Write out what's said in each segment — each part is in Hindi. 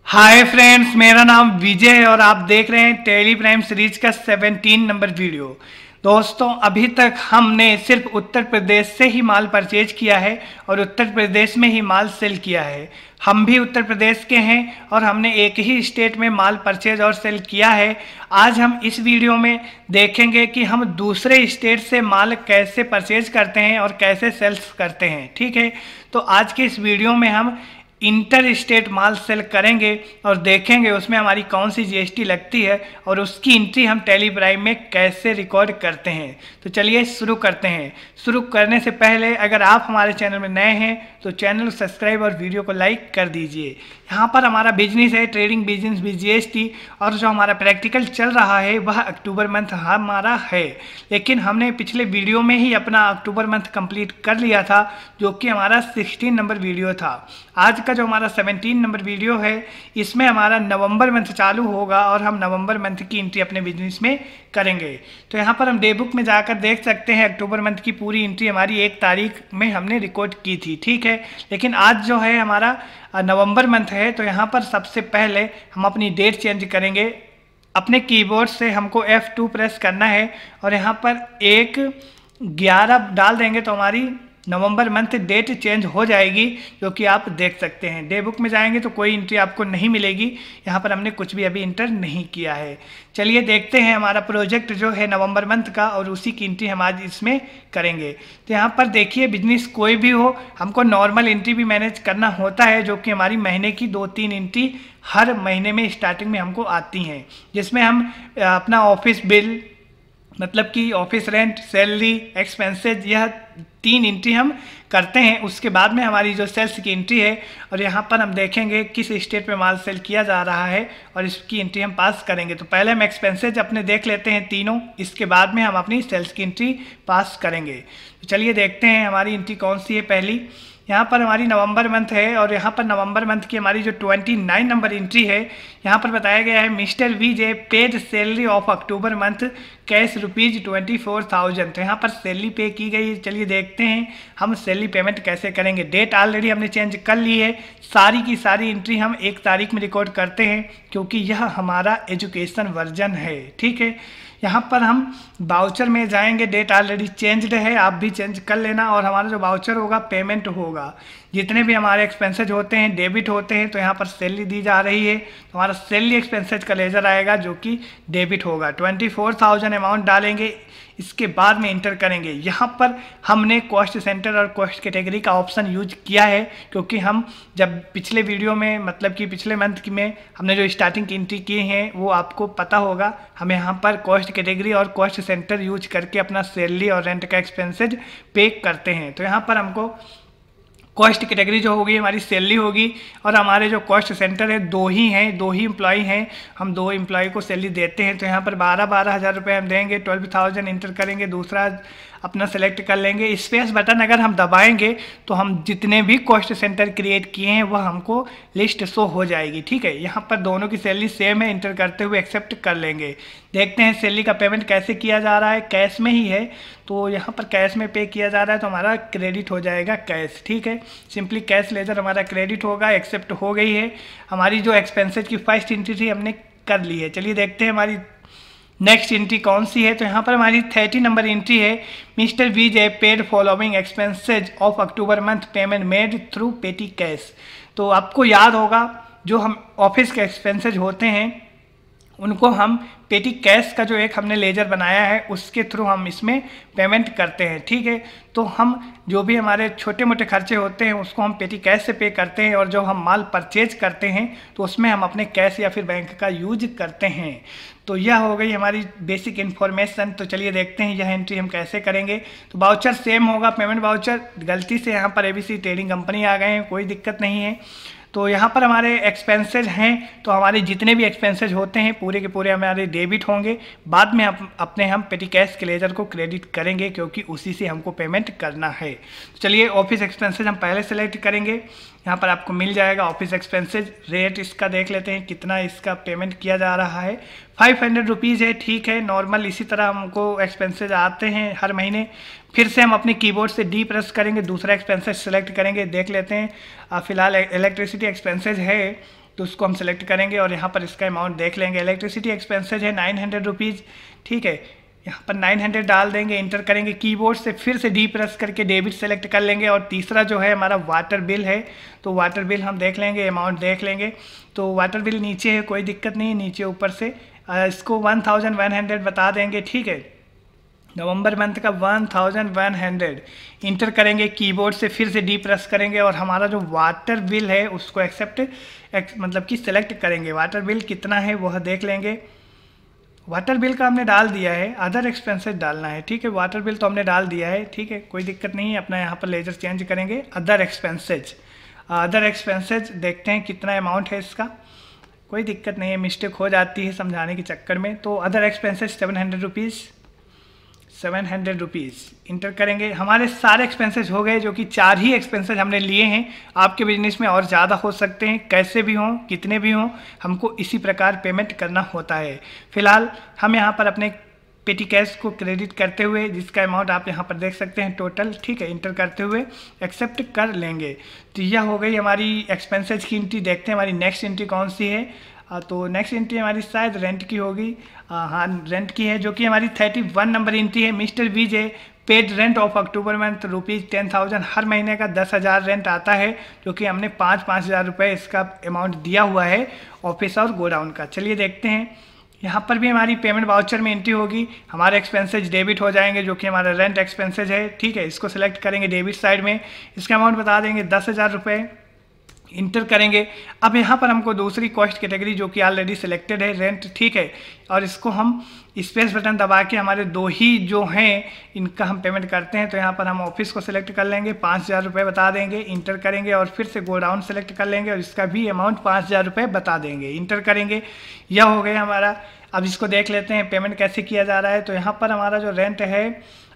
हाय फ्रेंड्स, मेरा नाम विजय है और आप देख रहे हैं टेली प्राइम सीरीज का 17 नंबर वीडियो। दोस्तों, अभी तक हमने सिर्फ उत्तर प्रदेश से ही माल परचेज किया है और उत्तर प्रदेश में ही माल सेल किया है। हम भी उत्तर प्रदेश के हैं और हमने एक ही स्टेट में माल परचेज और सेल किया है। आज हम इस वीडियो में देखेंगे कि हम दूसरे स्टेट से माल कैसे परचेज करते हैं और कैसे सेल्स करते हैं। ठीक है, तो आज के इस वीडियो में हम इंटर स्टेट माल सेल करेंगे और देखेंगे उसमें हमारी कौन सी जीएसटी लगती है और उसकी एंट्री हम टेली प्राइम में कैसे रिकॉर्ड करते हैं। तो चलिए शुरू करते हैं। शुरू करने से पहले अगर आप हमारे चैनल में नए हैं तो चैनल को सब्सक्राइब और वीडियो को लाइक कर दीजिए। यहाँ पर हमारा बिजनेस है ट्रेडिंग बिजनेस विद जीएसटी और जो हमारा प्रैक्टिकल चल रहा है वह अक्टूबर मंथ हमारा है, लेकिन हमने पिछले वीडियो में ही अपना अक्टूबर मंथ कंप्लीट कर लिया था जो कि हमारा 16 नंबर वीडियो था। आज का जो हमारा 17 नंबर वीडियो है इसमें हमारा नवंबर मंथ चालू होगा और हम नवंबर मंथ की एंट्री अपने बिजनेस में करेंगे। तो यहाँ पर हम डे बुक में जाकर देख सकते हैं अक्टूबर मंथ की पूरी एंट्री हमारी 1 तारीख में हमने रिकॉर्ड की थी। ठीक है, लेकिन आज जो है हमारा नवंबर मंथ है तो यहाँ पर सबसे पहले हम अपनी डेट चेंज करेंगे। अपने कीबोर्ड से हमको F2 प्रेस करना है और यहाँ पर 1/11 डाल देंगे तो हमारी नवंबर मंथ डेट चेंज हो जाएगी, जो कि आप देख सकते हैं। डे बुक में जाएंगे तो कोई एंट्री आपको नहीं मिलेगी, यहाँ पर हमने कुछ भी अभी इंटर नहीं किया है। चलिए देखते हैं हमारा प्रोजेक्ट जो है नवंबर मंथ का और उसी की एंट्री हम आज इसमें करेंगे। तो यहाँ पर देखिए, बिजनेस कोई भी हो हमको नॉर्मल एंट्री भी मैनेज करना होता है, जो कि हमारी महीने की 2-3 एंट्री हर महीने में स्टार्टिंग में हमको आती हैं, जिसमें हम अपना ऑफिस बिल मतलब कि ऑफिस रेंट, सैलरी, एक्सपेंसेज, यह 3 एंट्री हम करते हैं। उसके बाद में हमारी जो सेल्स की एंट्री है और यहाँ पर हम देखेंगे किस स्टेट में माल सेल किया जा रहा है और इसकी एंट्री हम पास करेंगे। तो पहले हम एक्सपेंसेज अपने देख लेते हैं तीनों, इसके बाद में हम अपनी सेल्स की एंट्री पास करेंगे। तो चलिए देखते हैं हमारी एंट्री कौन सी है। पहली यहाँ पर हमारी नवंबर मंथ है और यहाँ पर नवंबर मंथ की हमारी जो 29 नंबर एंट्री है यहाँ पर बताया गया है mister Vijay paid salary of October month cash ₹24,000। तो यहाँ पर सैलरी पे की गई। चलिए देखते हैं हम सैलरी पेमेंट कैसे करेंगे। डेट ऑलरेडी हमने चेंज कर ली है। सारी की सारी एंट्री हम 1 तारीख में रिकॉर्ड करते हैं क्योंकि यह हमारा एजुकेशन वर्जन है। ठीक है, यहाँ पर हम वाउचर में जाएंगे। डेट ऑलरेडी चेंज्ड है, आप भी चेंज कर लेना और हमारा जो वाउचर होगा पेमेंट होगा। जितने भी हमारे एक्सपेंसेज होते हैं डेबिट होते हैं, तो यहाँ पर सैलरी दी जा रही है तो हमारा सैलरी एक्सपेंसेज का लेजर आएगा जो कि डेबिट होगा। 24,000 अमाउंट डालेंगे, इसके बाद में इंटर करेंगे। यहाँ पर हमने कॉस्ट सेंटर और कॉस्ट कैटेगरी का ऑप्शन यूज किया है क्योंकि हम जब पिछले वीडियो में मतलब कि पिछले मंथ में हमने जो स्टार्टिंग की एंट्री की है वो आपको पता होगा। हम यहाँ पर कॉस्ट कैटेगरी और कॉस्ट सेंटर यूज करके अपना सैलरी और रेंट का एक्सपेंसेज पे करते हैं। तो यहाँ पर हमको कॉस्ट कैटेगरी जो होगी हमारी सैलरी होगी और हमारे जो कॉस्ट सेंटर है 2 ही हैं, 2 ही एम्प्लॉई हैं। हम 2 एम्प्लॉई को सैलरी देते हैं तो यहाँ पर 12 हज़ार रुपये हम देंगे। 12,000 इंटर करेंगे, दूसरा अपना सेलेक्ट कर लेंगे। स्पेस बटन अगर हम दबाएंगे तो हम जितने भी कॉस्ट सेंटर क्रिएट किए हैं वह हमको लिस्ट शो हो जाएगी। ठीक है, यहाँ पर दोनों की सैलरी सेम है, इंटर करते हुए एक्सेप्ट कर लेंगे। देखते हैं सैलरी का पेमेंट कैसे किया जा रहा है। कैश में ही है तो यहाँ पर कैश में पे किया जा रहा है तो हमारा क्रेडिट हो जाएगा कैश। ठीक है, सिंपली कैश लेजर हमारा क्रेडिट होगा। एक्सेप्ट हो गई है। हमारी जो एक्सपेंसेज की फर्स्ट एंट्री थी हमने कर ली है। चलिए देखते हैं हमारी नेक्स्ट एंट्री कौन सी है। तो यहाँ पर हमारी 30 नंबर एंट्री है mister Vijay paid following expenses of October month payment made through पेटी कैश। तो आपको याद होगा जो हम ऑफिस के एक्सपेंसेज होते हैं उनको हम पेटी कैश का जो एक हमने लेजर बनाया है उसके थ्रू हम इसमें पेमेंट करते हैं। ठीक है, तो हम जो भी हमारे छोटे मोटे खर्चे होते हैं उसको हम पेटी कैश से पे करते हैं और जो हम माल परचेज करते हैं तो उसमें हम अपने कैश या फिर बैंक का यूज करते हैं। तो यह हो गई हमारी बेसिक इन्फॉर्मेशन। तो चलिए देखते हैं यह एंट्री हम कैसे करेंगे। तो वाउचर सेम होगा, पेमेंट वाउचर। गलती से यहाँ पर ABC ट्रेडिंग कंपनी आ गए हैं, कोई दिक्कत नहीं है। तो यहाँ पर हमारे एक्सपेंसेज हैं तो हमारे जितने भी एक्सपेंसेज होते हैं पूरे के पूरे हमारे डेबिट होंगे। बाद में अपने हम पेटी कैश के लेजर को क्रेडिट करेंगे क्योंकि उसी से हमको पेमेंट करना है। तो चलिए ऑफिस एक्सपेंसेज हम पहले सेलेक्ट करेंगे। यहाँ पर आपको मिल जाएगा ऑफिस एक्सपेंसेज। रेट इसका देख लेते हैं कितना इसका पेमेंट किया जा रहा है। 500 रुपीज़ है। ठीक है, नॉर्मल इसी तरह हमको एक्सपेंसेज आते हैं हर महीने। फिर से हम अपने कीबोर्ड से डी प्रेस करेंगे, दूसरा एक्सपेंसेज सेलेक्ट करेंगे। देख लेते हैं फिलहाल इलेक्ट्रिसिटी एक्सपेंसेज है तो उसको हम सेलेक्ट करेंगे और यहाँ पर इसका अमाउंट देख लेंगे। इलेक्ट्रिसिटी एक्सपेंसेज है 900 रुपीज़, ठीक है, यहाँ पर 900 डाल देंगे, इंटर करेंगे। कीबोर्ड से फिर से डी प्रेस करके डेबिट सेलेक्ट कर लेंगे। और तीसरा जो है हमारा वाटर बिल है, तो वाटर बिल हम देख लेंगे, अमाउंट देख लेंगे। तो वाटर बिल नीचे है, कोई दिक्कत नहीं है, नीचे ऊपर से इसको 1100 बता देंगे, ठीक है। नवंबर मंथ का 1100 इंटर करेंगे। कीबोर्ड से फिर से डी प्रेस करेंगे और हमारा जो वाटर बिल है उसको मतलब कि सिलेक्ट करेंगे। वाटर बिल कितना है वह देख लेंगे। वाटर बिल का हमने डाल दिया है, अदर एक्सपेंसेस डालना है, ठीक है। वाटर बिल तो हमने डाल दिया है, ठीक है, कोई दिक्कत नहीं है। अपना यहाँ पर लेजर चेंज करेंगे, अदर एक्सपेंसेज देखते हैं कितना अमाउंट है इसका। कोई दिक्कत नहीं है, मिस्टेक हो जाती है समझाने के चक्कर में। तो अदर एक्सपेंसेज 700 रुपीज़ इंटर करेंगे। हमारे सारे एक्सपेंसेस हो गए, जो कि 4 ही एक्सपेंसेस हमने लिए हैं। आपके बिजनेस में और ज़्यादा हो सकते हैं, कैसे भी हों, कितने भी हों, हमको इसी प्रकार पेमेंट करना होता है। फिलहाल हम यहाँ पर अपने पेटी कैश को क्रेडिट करते हुए, जिसका अमाउंट आप यहाँ पर देख सकते हैं टोटल, ठीक है, इंटर करते हुए एक्सेप्ट कर लेंगे। तो यह हो गई हमारी एक्सपेंसेज की एंट्री। देखते हैं हमारी नेक्स्ट एंट्री कौन सी है। तो नेक्स्ट एंट्री हमारी शायद रेंट की होगी। हाँ, रेंट की है, जो कि हमारी 31 नंबर एंट्री है। Mister Vijay paid rent of October month ₹10,000। हर महीने का 10,000 रेंट आता है, जो कि हमने 5,000 रुपये इसका अमाउंट दिया हुआ है ऑफिस और गोडाउन का। चलिए देखते हैं, यहाँ पर भी हमारी पेमेंट वाउचर में एंट्री होगी। हमारे एक्सपेंसेज डेबिट हो जाएंगे, जो कि हमारा रेंट एक्सपेंसेज है, ठीक है। इसको सिलेक्ट करेंगे डेबिट साइड में, इसका अमाउंट बता देंगे 10,000 रुपये, इंटर करेंगे। अब यहाँ पर हमको दूसरी कॉस्ट कैटेगरी, जो कि ऑलरेडी सिलेक्टेड है, रेंट, ठीक है, और इसको हम स्पेस बटन दबा के हमारे 2 ही जो हैं इनका हम पेमेंट करते हैं। तो यहाँ पर हम ऑफिस को सिलेक्ट कर लेंगे, 5,000 रुपये बता देंगे, इंटर करेंगे। और फिर से गोडाउन सेलेक्ट कर लेंगे और इसका भी अमाउंट 5,000 रुपये बता देंगे, इंटर करेंगे। यह हो गया हमारा। अब इसको देख लेते हैं पेमेंट कैसे किया जा रहा है। तो यहाँ पर हमारा जो रेंट है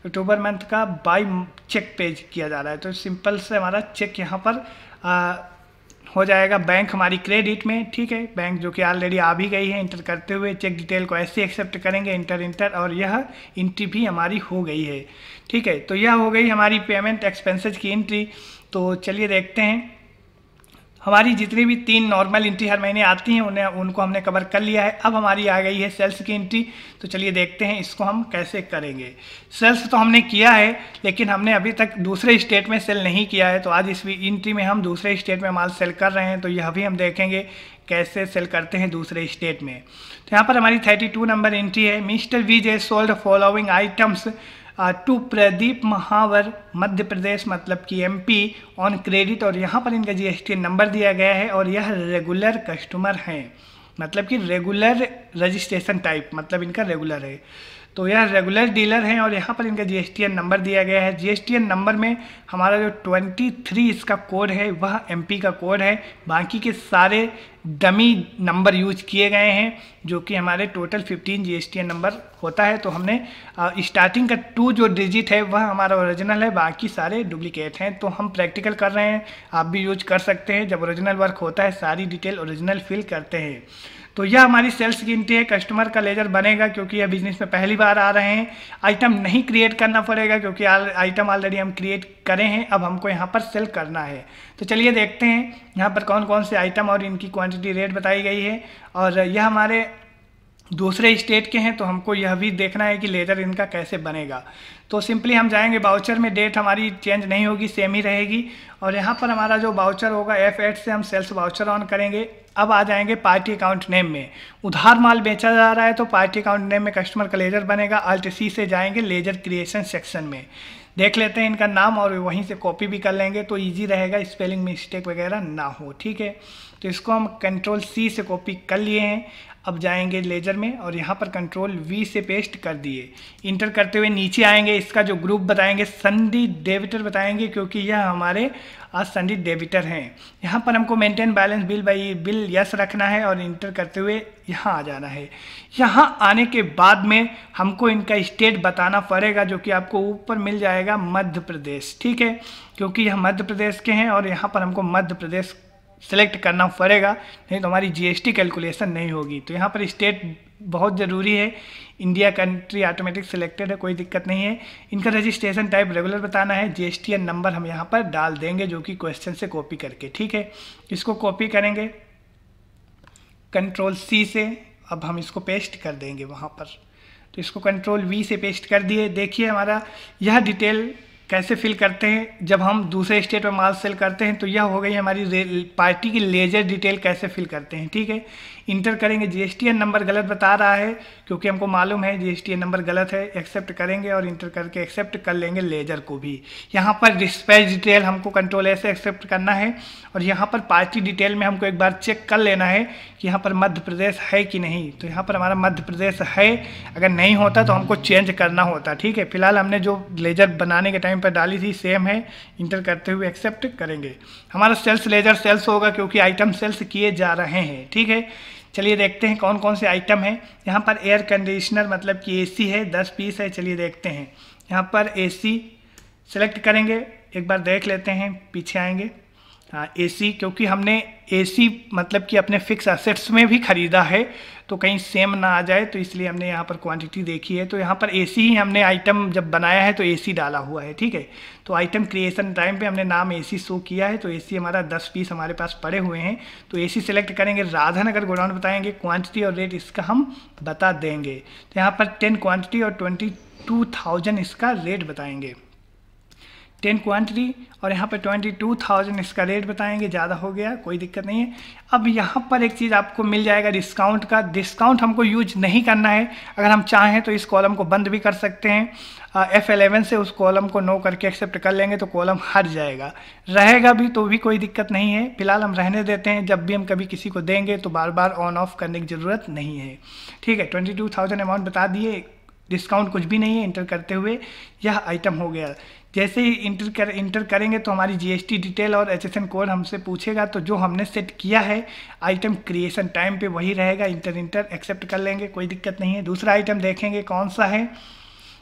अक्टूबर मंथ का बाय चेक पेज किया जा रहा है। तो सिंपल से हमारा चेक यहाँ पर हो जाएगा बैंक हमारी क्रेडिट में, ठीक है। बैंक जो कि ऑलरेडी आ भी गई है, इंटर करते हुए चेक डिटेल को ऐसे एक्सेप्ट करेंगे, इंटर, और यह एंट्री भी हमारी हो गई है, ठीक है। तो यह हो गई हमारी पेमेंट एक्सपेंसेज की एंट्री। तो चलिए देखते हैं, हमारी जितनी भी 3 नॉर्मल एंट्री हर महीने आती हैं उनको हमने कवर कर लिया है। अब हमारी आ गई है सेल्स की एंट्री। तो चलिए देखते हैं इसको हम कैसे करेंगे। सेल्स तो हमने किया है, लेकिन हमने अभी तक दूसरे स्टेट में सेल नहीं किया है। तो आज इस एंट्री में हम दूसरे स्टेट में माल सेल कर रहे हैं, तो यह भी हम देखेंगे कैसे सेल करते हैं दूसरे स्टेट में। तो यहाँ पर हमारी 32 नंबर एंट्री है। Mister Vijay sold following items to Pradeep Mahawar Madhya Pradesh, मतलब कि MP ऑन क्रेडिट। और यहाँ पर इनका GST नंबर दिया गया है और यह रेगुलर कस्टमर हैं, मतलब कि रेगुलर रजिस्ट्रेशन टाइप, मतलब इनका रेगुलर है। तो यह रेगुलर डीलर हैं और यहाँ पर इनका GSTN नंबर दिया गया है। GSTN नंबर में हमारा जो 23 इसका कोड है वह MP का कोड है। बाकी के सारे डमी नंबर यूज किए गए हैं, जो कि हमारे टोटल 15 GSTN नंबर होता है। तो हमने स्टार्टिंग का 2 जो डिजिट है वह हमारा ओरिजिनल है, बाकी सारे डुप्लीकेट हैं। तो हम प्रैक्टिकल कर रहे हैं, आप भी यूज कर सकते हैं। जब ओरिजिनल वर्क होता है सारी डिटेल ओरिजिनल फिल करते हैं। तो यह हमारी सेल्स की एंट्री है। कस्टमर का लेजर बनेगा, क्योंकि यह बिजनेस में पहली बार आ रहे हैं। आइटम नहीं क्रिएट करना पड़ेगा, क्योंकि आइटम ऑलरेडी हम क्रिएट करे हैं। अब हमको यहाँ पर सेल करना है। तो चलिए देखते हैं यहाँ पर कौन कौन से आइटम और इनकी क्वांटिटी रेट बताई गई है। और यह हमारे दूसरे स्टेट के हैं, तो हमको यह भी देखना है कि लेजर इनका कैसे बनेगा। तो सिंपली हम जाएंगे बाउचर में, डेट हमारी चेंज नहीं होगी, सेम ही रहेगी। और यहाँ पर हमारा जो बाउचर होगा F8 से हम सेल्स बाउचर ऑन करेंगे। अब आ जाएंगे पार्टी अकाउंट नेम में। उधार माल बेचा जा रहा है तो पार्टी अकाउंट नेम में कस्टमर का लेजर बनेगा। Alt+C से जाएंगे लेजर क्रिएशन सेक्शन में, देख लेते हैं इनका नाम और वहीं से कॉपी भी कर लेंगे, तो इजी रहेगा, स्पेलिंग मिस्टेक वगैरह ना हो, ठीक है। तो इसको हम Ctrl+C से कॉपी कर लिए हैं। अब जाएंगे लेजर में और यहाँ पर Ctrl+V से पेस्ट कर दिए। इंटर करते हुए नीचे आएंगे, इसका जो ग्रुप बताएंगे संडे डेबिटर बताएंगे, क्योंकि यह हमारे आज संडे डेबिटर हैं। यहाँ पर हमको maintain balance bill by bill yes रखना है और इंटर करते हुए यहाँ आ जाना है। यहाँ आने के बाद में हमको इनका स्टेट बताना पड़ेगा, जो कि आपको ऊपर मिल जाएगा मध्य प्रदेश, ठीक है, क्योंकि यह मध्य प्रदेश के हैं और यहाँ पर हमको मध्य प्रदेश सेलेक्ट करना पड़ेगा, नहीं तो हमारी GST कैलकुलेशन नहीं होगी। तो यहाँ पर स्टेट बहुत ज़रूरी है। इंडिया कंट्री ऑटोमेटिक सिलेक्टेड है, कोई दिक्कत नहीं है। इनका रजिस्ट्रेशन टाइप रेगुलर बताना है। GSTN नंबर हम यहाँ पर डाल देंगे, जो कि क्वेश्चन से कॉपी करके, ठीक है। इसको कॉपी करेंगे कंट्रोल सी से अब हम इसको पेस्ट कर देंगे वहाँ पर। तो इसको कंट्रोल वी से पेस्ट कर दिए। देखिए हमारा यह डिटेल कैसे फिल करते हैं जब हम दूसरे स्टेट में माल सेल करते हैं। तो यह हो गई हमारी पार्टी की लेजर डिटेल कैसे फिल करते हैं। ठीक है, इंटर करेंगे। जीएसटीएन नंबर गलत बता रहा है क्योंकि हमको मालूम है जीएसटीएन नंबर गलत है। एक्सेप्ट करेंगे और इंटर करके एक्सेप्ट कर लेंगे लेजर को भी। यहाँ पर डिस्पैच डिटेल हमको कंट्रोल ए से एक्सेप्ट करना है और यहाँ पर पार्टी डिटेल में हमको एक बार चेक कर लेना है कि यहाँ पर मध्य प्रदेश है कि नहीं। तो यहाँ पर हमारा मध्य प्रदेश है, अगर नहीं होता तो हमको चेंज करना होता। ठीक है, फिलहाल हमने जो लेजर बनाने के टाइम पर डाली थी सेम है। इंटर करते हुए एक्सेप्ट करेंगे। हमारा सेल्स लेजर सेल्स होगा क्योंकि आइटम सेल्स किए जा रहे हैं। ठीक है, चलिए देखते हैं कौन कौन से आइटम हैं। यहाँ पर एयर कंडीशनर मतलब कि एसी है, 10 पीस है। चलिए देखते हैं। यहाँ पर एसी सेलेक्ट करेंगे, एक बार देख लेते हैं, पीछे आएंगे। एसी क्योंकि हमने एसी मतलब कि अपने फिक्स असेट्स में भी खरीदा है तो कहीं सेम ना आ जाए, तो इसलिए हमने यहाँ पर क्वांटिटी देखी है। तो यहाँ पर एसी ही हमने आइटम जब बनाया है तो एसी डाला हुआ है। ठीक है, तो आइटम क्रिएशन टाइम पे हमने नाम एसी शो किया है। तो एसी हमारा 10 पीस हमारे पास पड़े हुए हैं। तो एसी सेलेक्ट करेंगे, राधानगर गोडाउन बताएंगे, क्वांटिटी और रेट इसका हम बता देंगे। तो यहाँ पर 10 क्वांटिटी और 22,000 इसका रेट बताएंगे। 10 क्वांटिटी और यहाँ पर 22,000 इसका रेट बताएंगे। ज़्यादा हो गया, कोई दिक्कत नहीं है। अब यहाँ पर एक चीज़ आपको मिल जाएगा डिस्काउंट का। डिस्काउंट हमको यूज नहीं करना है। अगर हम चाहें तो इस कॉलम को बंद भी कर सकते हैं। F11 से उस कॉलम को नो करके एक्सेप्ट कर लेंगे तो कॉलम हट जाएगा। रहेगा भी तो भी कोई दिक्कत नहीं है, फिलहाल हम रहने देते हैं। जब भी हम कभी किसी को देंगे तो बार बार ऑन ऑफ करने की ज़रूरत नहीं है। ठीक है, 22,000 अमाउंट बता दिए, डिस्काउंट कुछ भी नहीं है। इंटर करते हुए यह आइटम हो गया। जैसे ही इंटर करेंगे तो हमारी जीएसटी डिटेल और HSN कोड हमसे पूछेगा। तो जो हमने सेट किया है आइटम क्रिएशन टाइम पे वही रहेगा। इंटर एक्सेप्ट कर लेंगे, कोई दिक्कत नहीं है। दूसरा आइटम देखेंगे कौन सा है।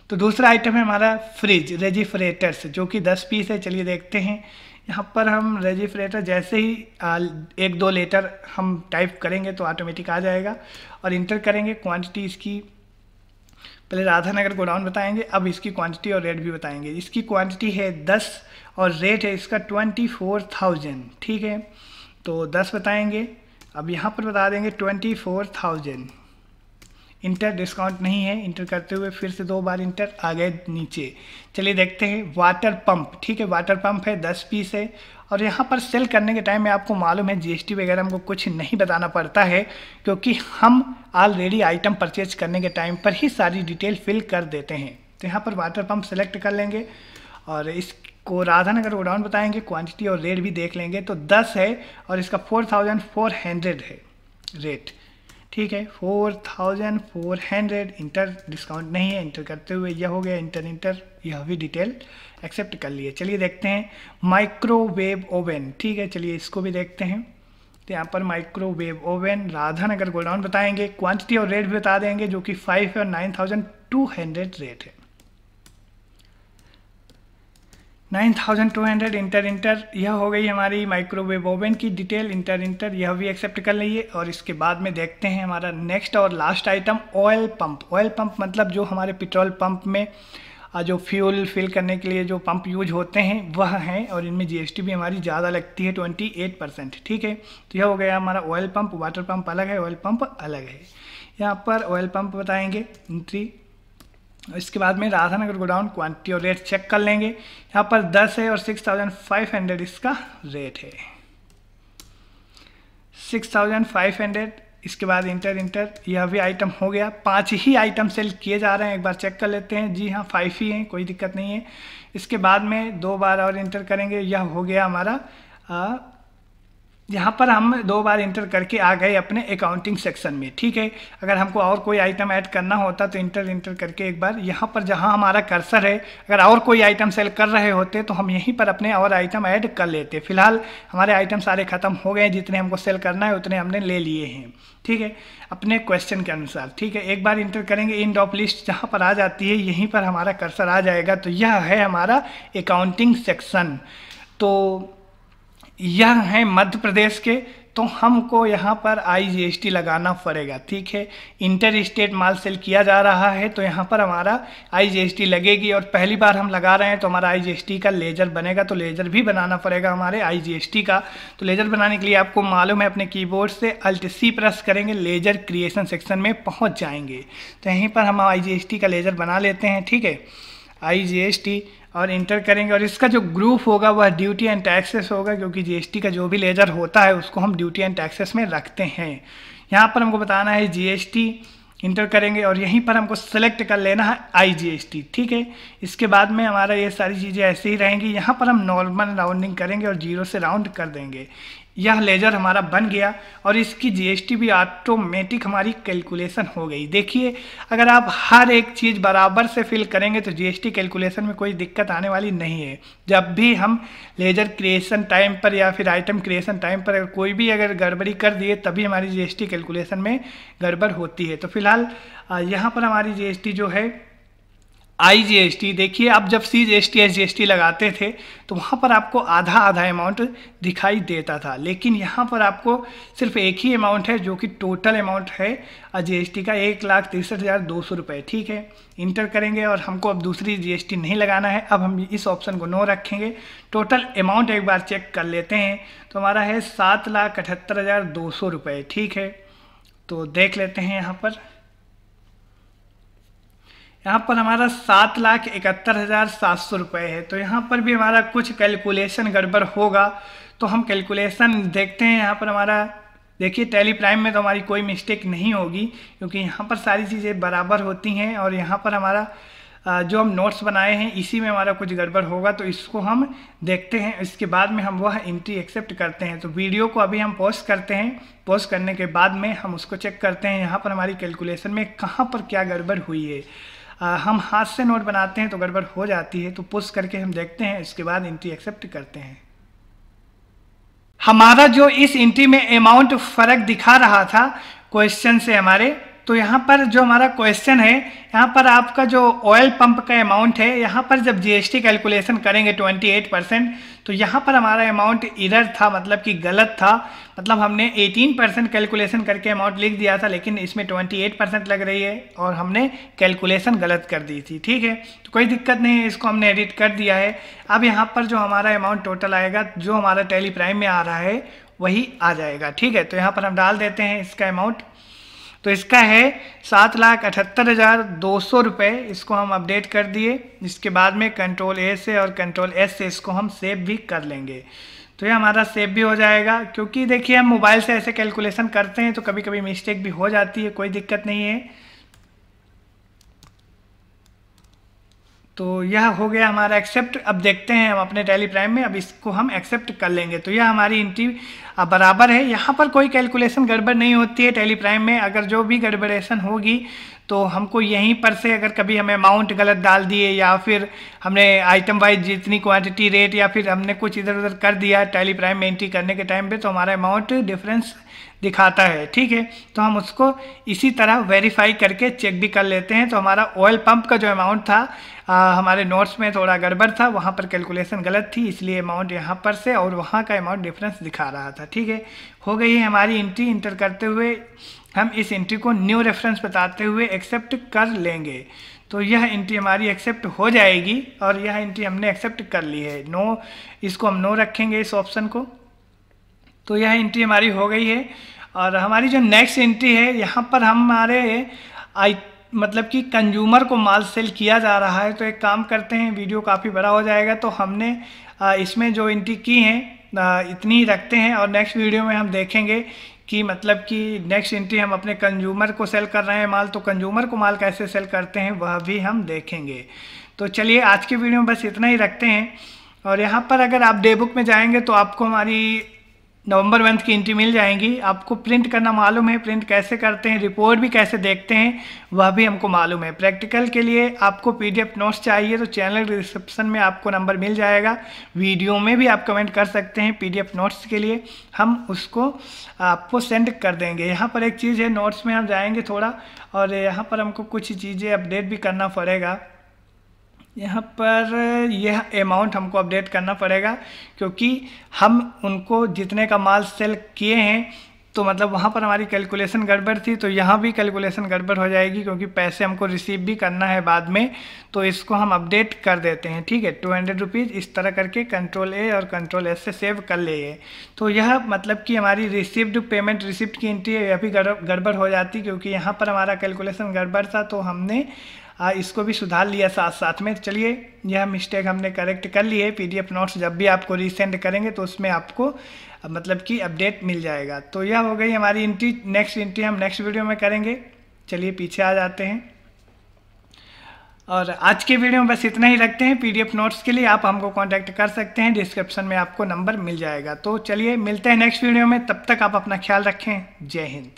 तो दूसरा आइटम है हमारा फ्रिज रेफ्रिजरेटर्स जो कि 10 पीस है। चलिए देखते हैं। यहाँ पर हम रेफ्रिजरेटर जैसे ही 1-2 लेटर हम टाइप करेंगे तो ऑटोमेटिक आ जाएगा और इंटर करेंगे। क्वांटिटी इसकी पहले राधानगर गोडाउन बताएंगे, अब इसकी क्वांटिटी और रेट भी बताएंगे। इसकी क्वांटिटी है 10 और रेट है इसका 24,000। ठीक है, तो 10 बताएंगे, अब यहाँ पर बता देंगे 24,000। इंटर, डिस्काउंट नहीं है। इंटर करते हुए फिर से 2 बार इंटर, आ गए नीचे। चलिए देखते हैं। वाटर पंप, ठीक है, वाटर पंप है, 10 पीस है। और यहाँ पर सेल करने के टाइम में आपको मालूम है जीएसटी वगैरह हमको कुछ नहीं बताना पड़ता है क्योंकि हम ऑलरेडी आइटम परचेज करने के टाइम पर ही सारी डिटेल फिल कर देते हैं। तो यहाँ पर वाटर पंप सेलेक्ट कर लेंगे और इसको राधानगर गोडाउन बताएंगे, क्वांटिटी और रेट भी देख लेंगे। तो 10 है और इसका 4,400 है रेट। ठीक है, 4,400। इंटर, डिस्काउंट नहीं है। इंटर करते हुए यह हो गया। इंटर यह भी डिटेल एक्सेप्ट कर लिए। चलिए देखते हैं माइक्रोवेव ओवन। ठीक है, चलिए इसको भी देखते हैं। तो यहाँ पर माइक्रोवेव ओवन राधानगर गोडाउन बताएंगे, क्वांटिटी और रेट भी बता देंगे जो कि 5 और 9,200 रेट है। 9,200। इंटर यह हो गई हमारी माइक्रोवेव ओवन की डिटेल। इंटर यह भी एक्सेप्ट कर लीजिए और इसके बाद में देखते हैं हमारा नेक्स्ट और last item oil pump. Oil pump मतलब जो हमारे पेट्रोल पंप में जो फ्यूल फिल करने के लिए जो पंप यूज होते हैं वह हैं और इनमें जीएसटी भी हमारी ज़्यादा लगती है 28%। ठीक है, तो यह हो गया हमारा ऑयल पंप। वाटर पंप अलग है, ऑयल पंप अलग है। यहाँ पर ऑयल पंप बताएंगे एंट्री। इसके बाद में राधानगर गोडाउन क्वांटिटी और रेट चेक कर लेंगे। यहाँ पर 10 है और 6,500 इसका रेट है। 6,500। इसके बाद इंटर यह भी आइटम हो गया। 5 ही आइटम सेल किए जा रहे हैं, एक बार चेक कर लेते हैं। जी हाँ, 5 ही हैं, कोई दिक्कत नहीं है। इसके बाद में 2 बार और इंटर करेंगे। यह हो गया हमारा यहाँ पर हम 2 बार इंटर करके आ गए अपने अकाउंटिंग सेक्शन में। ठीक है, अगर हमको और कोई आइटम ऐड करना होता तो इंटर करके एक बार यहाँ पर जहाँ हमारा कर्सर है, अगर और कोई आइटम सेल कर रहे होते तो हम यहीं पर अपने और आइटम ऐड कर लेते। फिलहाल हमारे आइटम सारे ख़त्म हो गए, जितने हमको सेल करना है उतने हमने ले लिए हैं। ठीक है, अपने क्वेश्चन के अनुसार। ठीक है, एक बार इंटर करेंगे। इंड ऑफ लिस्ट जहाँ पर आ जाती है यहीं पर हमारा कर्सर आ जाएगा। तो यह है हमारा अकाउंटिंग सेक्शन। तो यह हैं मध्य प्रदेश के तो हमको यहाँ पर IGST लगाना पड़ेगा, ठीक है। इंटर स्टेट माल सेल किया जा रहा है तो यहाँ पर हमारा IGST लगेगी, और पहली बार हम लगा रहे हैं तो हमारा IGST का लेजर बनेगा, तो लेजर भी बनाना पड़ेगा हमारे IGST का। तो लेजर बनाने के लिए आपको मालूम है, अपने कीबोर्ड से Alt+C प्रेस करेंगे, लेजर क्रिएशन सेक्शन में पहुँच जाएंगे। तो यहीं पर हम IGST का लेजर बना लेते हैं, ठीक है। IGST और इंटर करेंगे, और इसका जो ग्रुप होगा वह ड्यूटी एंड टैक्सेस होगा, क्योंकि GST का जो भी लेजर होता है उसको हम ड्यूटी एंड टैक्सेस में रखते हैं। यहाँ पर हमको बताना है GST, इंटर करेंगे और यहीं पर हमको सेलेक्ट कर लेना है IGST, ठीक है। इसके बाद में हमारा ये सारी चीज़ें ऐसे ही रहेंगी। यहाँ पर हम नॉर्मल राउंडिंग करेंगे और 0 से राउंड कर देंगे। यह लेजर हमारा बन गया और इसकी GST भी ऑटोमेटिक हमारी कैलकुलेशन हो गई। देखिए, अगर आप हर एक चीज़ बराबर से फिल करेंगे तो GST कैलकुलेशन में कोई दिक्कत आने वाली नहीं है। जब भी हम लेजर क्रिएशन टाइम पर या फिर आइटम क्रिएशन टाइम पर अगर कोई भी अगर गड़बड़ी कर दिए तभी हमारी GST कैलकुलेशन में गड़बड़ होती है। तो फिलहाल यहाँ पर हमारी GST जो है IGST, देखिए आप जब CGST SGST लगाते थे तो वहाँ पर आपको आधा आधा अमाउंट दिखाई देता था, लेकिन यहाँ पर आपको सिर्फ एक ही अमाउंट है जो कि टोटल अमाउंट है GST का 1,63,200 रुपये, ठीक है। इंटर करेंगे और हमको अब दूसरी GST नहीं लगाना है। अब हम इस ऑप्शन को नो रखेंगे। टोटल अमाउंट एक बार चेक कर लेते हैं तो हमारा है 7,78,200 रुपये, ठीक है। तो देख लेते हैं यहाँ पर हमारा 7,71,700 रुपये है। तो यहाँ पर भी हमारा कुछ कैलकुलेशन गड़बड़ होगा, तो हम कैलकुलेशन देखते हैं। यहाँ पर हमारा देखिए टैली प्राइम में तो हमारी कोई मिस्टेक नहीं होगी, क्योंकि यहाँ पर सारी चीज़ें बराबर होती हैं। और यहाँ पर हमारा जो हम नोट्स बनाए हैं इसी में हमारा कुछ गड़बड़ होगा, तो इसको हम देखते हैं। इसके बाद में हम वह एंट्री एक्सेप्ट करते हैं। तो वीडियो को अभी हम पॉज करते हैं। पॉज करने के बाद में हम उसको चेक करते हैं यहाँ पर हमारी कैलकुलेशन में कहाँ पर क्या गड़बड़ हुई है। हम हाथ से नोट बनाते हैं तो गड़बड़ हो जाती है, तो पुश करके हम देखते हैं। इसके बाद एंट्री एक्सेप्ट करते हैं। हमारा जो इस एंट्री में अमाउंट फर्क दिखा रहा था क्वेश्चन से हमारे, तो यहाँ पर जो हमारा क्वेश्चन है, यहाँ पर आपका जो ऑयल पंप का अमाउंट है, यहाँ पर जब GST कैलकुलेशन करेंगे 28%, तो यहाँ पर हमारा अमाउंट इरर था, मतलब कि गलत था। मतलब हमने 18% कैलकुलेशन करके अमाउंट लिख दिया था, लेकिन इसमें 28% लग रही है और हमने कैलकुलेशन गलत कर दी थी, ठीक है। तो कोई दिक्कत नहीं है, इसको हमने एडिट कर दिया है। अब यहाँ पर जो हमारा अमाउंट टोटल आएगा, जो हमारा टैली प्राइम में आ रहा है वही आ जाएगा, ठीक है। तो यहाँ पर हम डाल देते हैं इसका अमाउंट। तो इसका है 7,78,200 रुपये। इसको हम अपडेट कर दिए। इसके बाद में Ctrl+A से और Ctrl+S से इसको हम सेव भी कर लेंगे। तो ये हमारा सेव भी हो जाएगा, क्योंकि देखिए हम मोबाइल से ऐसे कैलकुलेशन करते हैं तो कभी कभी मिस्टेक भी हो जाती है, कोई दिक्कत नहीं है। तो यह हो गया हमारा एक्सेप्ट। अब देखते हैं हम अपने टैली प्राइम में, अब इसको हम एक्सेप्ट कर लेंगे। तो यह हमारी एंट्री बराबर है। यहाँ पर कोई कैलकुलेशन गड़बड़ नहीं होती है टैली प्राइम में। अगर जो भी गड़बड़ेशन होगी तो हमको यहीं पर से, अगर कभी हमें अमाउंट गलत डाल दिए या फिर हमने आइटम वाइज जितनी क्वांटिटी रेट या फिर हमने कुछ इधर उधर कर दिया टैली प्राइम में एंट्री करने के टाइम पे, तो हमारा अमाउंट डिफरेंस दिखाता है, ठीक है। तो हम उसको इसी तरह वेरीफाई करके चेक भी कर लेते हैं। तो हमारा ऑयल पंप का जो अमाउंट था, हमारे नोट्स में थोड़ा गड़बड़ था, वहाँ पर कैलकुलेशन गलत थी, इसलिए अमाउंट यहाँ पर से और वहाँ का अमाउंट डिफरेंस दिखा रहा था, ठीक है। हो गई है हमारी एंट्री। इंटर करते हुए हम इस एंट्री को न्यू रेफरेंस बताते हुए एक्सेप्ट कर लेंगे। तो यह एंट्री हमारी एक्सेप्ट हो जाएगी और यह एंट्री हमने एक्सेप्ट कर ली है। नो, इसको हम नो रखेंगे इस ऑप्शन को। तो यह एंट्री हमारी हो गई है। और हमारी जो नेक्स्ट एंट्री है, यहाँ पर हमारे मतलब कि कंज्यूमर को माल सेल किया जा रहा है। तो एक काम करते हैं, वीडियो काफ़ी बड़ा हो जाएगा, तो हमने इसमें जो एंट्री की हैं इतनी ही रखते हैं। और नेक्स्ट वीडियो में हम देखेंगे कि मतलब कि नेक्स्ट एंट्री हम अपने कंज्यूमर को सेल कर रहे हैं माल, तो कंज्यूमर को माल कैसे सेल करते हैं वह भी हम देखेंगे। तो चलिए आज के वीडियो में बस इतना ही रखते हैं। और यहाँ पर अगर आप डे बुक में जाएंगे तो आपको हमारी नवंबर मंथ की एंट्री मिल जाएंगी। आपको प्रिंट करना मालूम है, प्रिंट कैसे करते हैं, रिपोर्ट भी कैसे देखते हैं वह भी हमको मालूम है। प्रैक्टिकल के लिए आपको PDF नोट्स चाहिए तो चैनल डिस्क्रिप्शन में आपको नंबर मिल जाएगा। वीडियो में भी आप कमेंट कर सकते हैं PDF नोट्स के लिए, हम उसको आपको सेंड कर देंगे। यहाँ पर एक चीज़ है, नोट्स में हम जाएंगे थोड़ा और यहाँ पर हमको कुछ चीज़ें अपडेट भी करना पड़ेगा। यहाँ पर यह अमाउंट हमको अपडेट करना पड़ेगा, क्योंकि हम उनको जितने का माल सेल किए हैं तो मतलब वहाँ पर हमारी कैलकुलेशन गड़बड़ थी, तो यहाँ भी कैलकुलेशन गड़बड़ हो जाएगी, क्योंकि पैसे हमको रिसीव भी करना है बाद में। तो इसको हम अपडेट कर देते हैं, ठीक है। 200 रुपीज़ इस तरह करके Ctrl+A और Ctrl+S से सेव कर लिए। तो यह मतलब कि हमारी रिसीव्ड पेमेंट रिसिप्ट की एंट्री है, यह भी गड़बड़ हो जाती, क्योंकि यहाँ पर हमारा कैलकुलेशन गड़बड़ था, तो हमने इसको भी सुधार लिया साथ साथ में। चलिए, यह मिस्टेक हमने करेक्ट कर ली है। PDF नोट्स जब भी आपको रीसेंड करेंगे तो उसमें आपको मतलब कि अपडेट मिल जाएगा। तो यह हो गई हमारी एंट्री। नेक्स्ट एंट्री हम नेक्स्ट वीडियो में करेंगे। चलिए पीछे आ जाते हैं, और आज के वीडियो में बस इतना ही रखते हैं। PDF नोट्स के लिए आप हमको कांटेक्ट कर सकते हैं, डिस्क्रिप्शन में आपको नंबर मिल जाएगा। तो चलिए मिलते हैं नेक्स्ट वीडियो में, तब तक आप अपना ख्याल रखें। जय हिंद।